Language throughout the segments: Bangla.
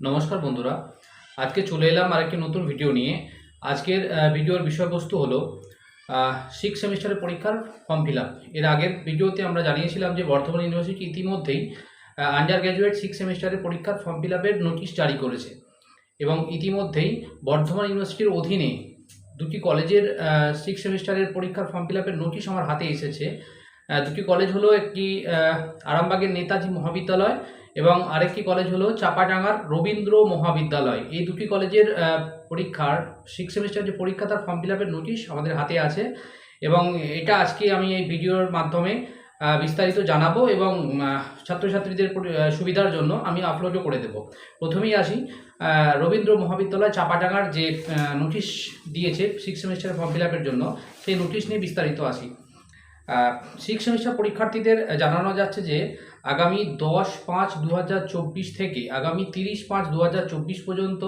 নমস্কার বন্ধুরা, আজকে চলে এলাম আরেকটি নতুন ভিডিও নিয়ে। আজকের ভিডিওর বিষয়বস্তু হলো 6 সেমিস্টারের পরীক্ষার ফর্ম ফিল আপ। এর আগের ভিডিওতে আমরা জানিয়েছিলাম যে বর্ধমান ইউনিভার্সিটি ইতিমধ্যেই আন্ডার গ্র্যাজুয়েট 6 সেমিস্টারের পরীক্ষার ফর্ম ফিল আপের নোটিশ জারি করেছে এবং ইতিমধ্যেই বর্ধমান ইউনিভার্সিটির অধীনে দুটি কলেজের 6 সেমিস্টারের পরীক্ষার ফর্ম ফিল আপের নোটিশ আমার হাতে এসেছে। দুটি কলেজ হলো একটি আরামবাগের নেতাজি মহাবিদ্যালয় এবং আরেকটি কলেজ হলো চাপাডাঙ্গার রবীন্দ্র মহাবিদ্যালয়। এই দুটি কলেজের পরীক্ষার 6 সেমিস্টার যে পরীক্ষা তার ফর্ম ফিল আপের নোটিশ আমাদের হাতে আছে এবং এটা আজকে আমি এই ভিডিওর মাধ্যমে বিস্তারিত জানাবো এবং ছাত্রছাত্রীদের সুবিধার জন্য আমি আপলোডও করে দেব। প্রথমেই আসি রবীন্দ্র মহাবিদ্যালয় চাপাডাঙ্গার যে নোটিশ দিয়েছে 6 সেমিস্টারের ফর্ম ফিল আপের জন্য, সেই নোটিশ নিয়ে বিস্তারিত আসি। 6 সেমিস্টার পরীক্ষার্থীদের জানানো যাচ্ছে যে আগামী 10/5/2024 থেকে আগামী 30/5/2024 পর্যন্ত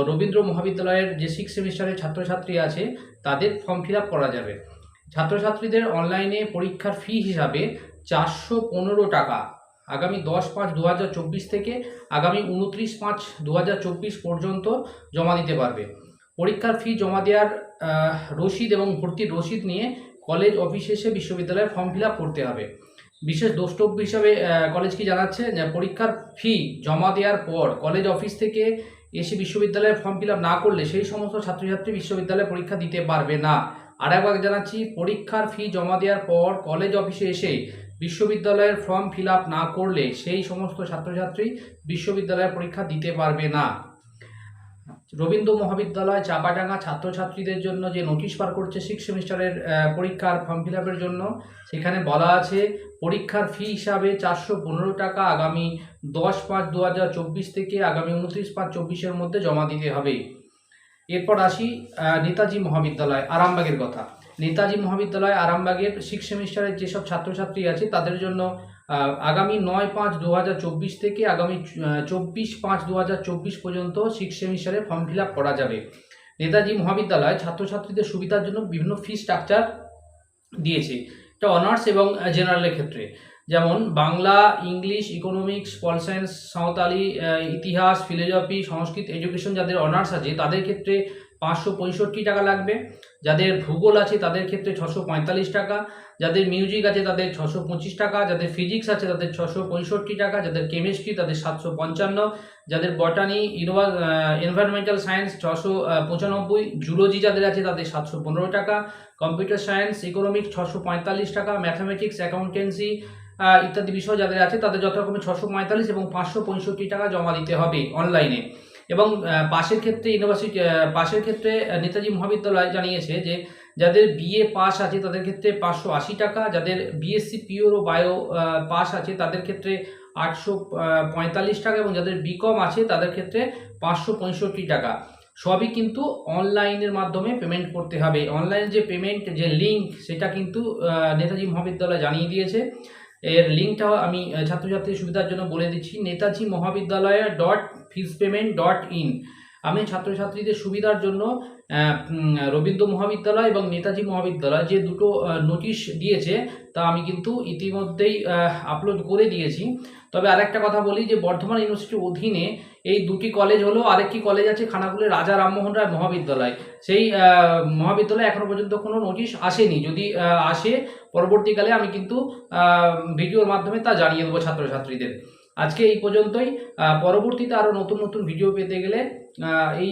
রবীন্দ্র মহাবিদ্যালয়ের যে 6 সেমিস্টারের ছাত্রছাত্রী আছে তাদের ফর্ম ফিল আপ করা যাবে। ছাত্রছাত্রীদের অনলাইনে পরীক্ষার ফি হিসাবে 415 টাকা আগামী 10/5/2024 থেকে আগামী 29/5/2024 পর্যন্ত জমা দিতে পারবে। পরীক্ষার ফি জমা দেওয়ার রসিদ এবং ভর্তির রসিদ নিয়ে কলেজ অফিসে এসে বিশ্ববিদ্যালয়ের ফর্ম ফিল আপ করতে হবে। বিশেষ দ্রষ্টব্য হিসাবে কলেজ কি জানাচ্ছে যে পরীক্ষার ফি জমা দেওয়ার পর কলেজ অফিস থেকে এসে বিশ্ববিদ্যালয়ের ফর্ম ফিল আপ না করলে সেই সমস্ত ছাত্রছাত্রী বিশ্ববিদ্যালয়ে পরীক্ষা দিতে পারবে না। আর একবার জানাচ্ছি, পরীক্ষার ফি জমা দেওয়ার পর কলেজ অফিসে এসে বিশ্ববিদ্যালয়ের ফর্ম ফিল আপ না করলে সেই সমস্ত ছাত্রছাত্রী বিশ্ববিদ্যালয়ের পরীক্ষা দিতে পারবে না। রবীন্দ্র মহাবিদ্যালয় চাপাডাঙ্গা ছাত্রছাত্রীদের জন্য যে নোটিশ বার করছে 6 সেমিস্টারের পরীক্ষার ফর্ম ফিল আপের জন্য, সেখানে বলা আছে পরীক্ষার ফি হিসাবে 415 টাকা আগামী 10/5/2024 থেকে আগামী 29/5/24 মধ্যে জমা দিতে হবে। এরপর আসি নেতাজি মহাবিদ্যালয় আরামবাগের কথা। নেতাজি মহাবিদ্যালয় আরামবাগের 6 সেমিস্টারের যেসব ছাত্রছাত্রী আছে তাদের জন্য আগামী 9/5/2024 থেকে আগামী 24/5/2024 পর্যন্ত 6 সেমিস্টারে ফর্ম ফিল আপ করা যাবে। নেতাজি মহাবিদ্যালয় ছাত্রছাত্রীদের সুবিধার জন্য বিভিন্ন ফি স্ট্রাকচার দিয়েছে। এটা অনার্স এবং জেনারেলের ক্ষেত্রে, যেমন Bangla, English, economics, pol science, Santali, ইতিহাস, ফিলোজফি, সংস্কৃত এডুকেশন যাদের অনার্স আছে তাদের ক্ষেত্রে 565 টাকা লাগবে। যাদের ভূগোল আছে তাদের ক্ষেত্রে 645 টাকা, যাদের মিউজিক আছে তাদের 625 টাকা, যাদের ফিজিক্স আছে তাদের 665 টাকা, যাদের কেমিস্ট্রি তাদের 755, যাদের বটানি, এনভায়রনমেন্টাল সায়েন্স 695, জুলজি যাদের আছে তাদের 715 টাকা, কম্পিউটার সায়েন্স, ইকোনমিক্স 645 টাকা, ম্যাথামেটিক্স, অ্যাকাউন্টেন্সি ইত্যাদি বিষয় যাদের আছে তাদের যথাক্রমে 645 এবং 565 টাকা জমা দিতে হবে অনলাইনে। এবং পাশের ক্ষেত্রে নেতাজি মহাবিদ্যালয় জানিয়েছে যে যাদের বিএ পাস আছে তাদের ক্ষেত্রে 580 টাকা, যাদের বিএসসি পিওর ও বায়ো পাস আছে তাদের ক্ষেত্রে 845 টাকা এবং যাদের বিকম আছে তাদের ক্ষেত্রে 565 টাকা। সবই কিন্তু অনলাইনের মাধ্যমে পেমেন্ট করতে হবে। অনলাইন যে পেমেন্ট যে লিঙ্ক সেটা কিন্তু নেতাজি মহাবিদ্যালয় জানিয়ে দিয়েছে। এর লিঙ্কটাও আমি ছাত্রছাত্রীর সুবিধার জন্য বলে দিচ্ছি, নেতাজি মহাবিদ্যালয় .feespayment.in। আমি ছাত্রছাত্রীদের সুবিধার জন্য রবীন্দ্র মহাবিদ্যালয় এবং নেতাজি মহাবিদ্যালয় যে দুটো নোটিশ দিয়েছে তা আমি কিন্তু ইতিমধ্যেই আপলোড করে দিয়েছি। তবে আরেকটা কথা বলি যে বর্ধমান ইউনিভার্সিটির অধীনে এই দুটি কলেজ হলো, আরেকটি কলেজ আছে খানাকুলের রাজা রামমোহন রায় মহাবিদ্যালয়। সেই মহাবিদ্যালয়ে এখনো পর্যন্ত কোনো নোটিশ আসেনি। যদি আসে পরবর্তীকালে আমি কিন্তু ভিডিওর মাধ্যমে তা জানিয়ে দেবো ছাত্রছাত্রীদের। আজকে এই পর্যন্তই। পরবর্তীতে আরও নতুন নতুন ভিডিও পেতে গেলে এই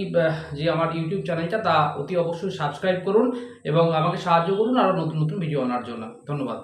যে আমার ইউটিউব চ্যানেলটা তা অতি অবশ্যই সাবস্ক্রাইব করুন এবং আমাকে সাহায্য করুন আরও নতুন নতুন ভিডিও আনার জন্য। ধন্যবাদ।